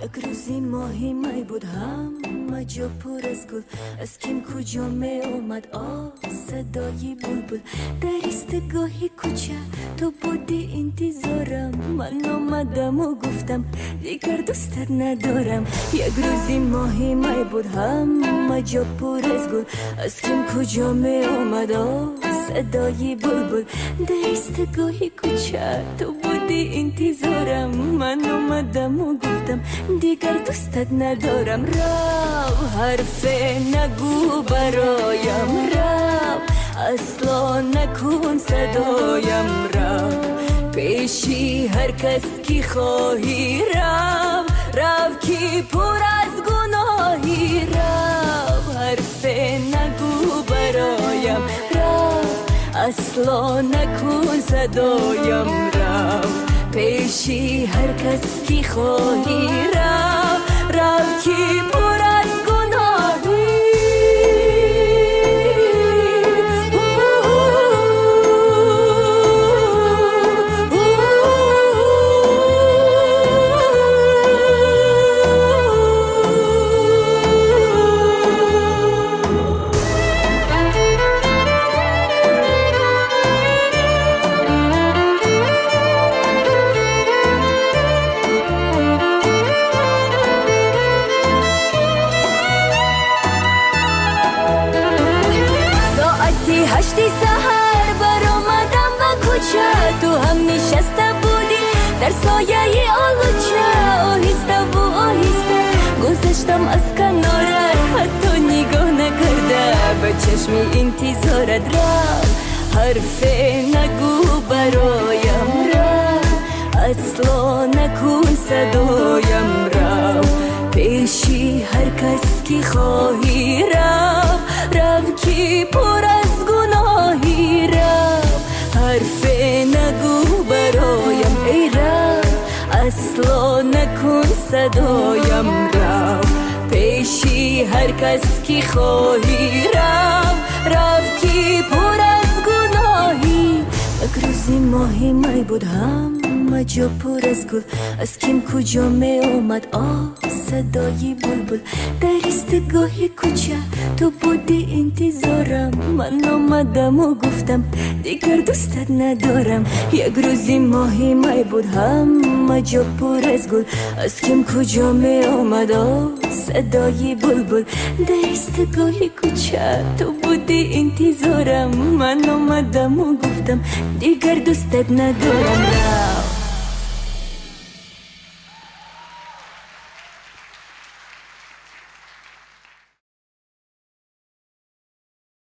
یک روزی ماهی می بود همه جا پر از گل، از کیم کجا می اومد صدای بلبل. در ایستگاهی کوچه تو بودی انتظارم، من آمدم و گفتم دیگر دوستت ندارم. یک روزی ماهی می بود همه جا پر از گل، از کیم کجا می اومد صدای بلبل. در ایستگاهی کوچه تو بودی انتظارم، من آمدم و گفتم دیگر دوستت ندارم. رو حرف نگو برایم، رو اصلا نکن صدایم، رو پیشی هر کس کی خواهی، رو کی پر از گناهی. رو حرف نگو برایم، رو اصلا نکن صدایم، رو پیشی هر کس کی خواهی، رو کی پر از گناهی. هشتی سحر بر آمدم و کوچه، تو هم نشسته بودی در سایه آلوچه. آهسته و آهسته گذشتم از کنارت، حتی نگاه نکرده به چشم انتظارت. رو حرف نگو برایم، رو اصلا نکن صدایم، رو پیشی هر کس کی خواهی، رو کی پر از گناهی. رو حرف نگو برایم ای رو، اصلا نکن صدایم، رو پیشی هر کس کی خواهی، رو کی پر از گناهی. یک روزی ماهی می بود همه جا پر از گل، از کیم کجا می اومد صدای بلبل. در ایستگاهی کوچه تو بودی انتظارم، من آمدم و گفتم دیگر دوستت ندارم. یک روزی ماهی می بود همه جا پر از گل، از کیم کجا می اومد صدای بلبل. در ایستگاهی کوچه تو بودی انتظارم، من آمدم و گفتم دیگر دوستت ندارم.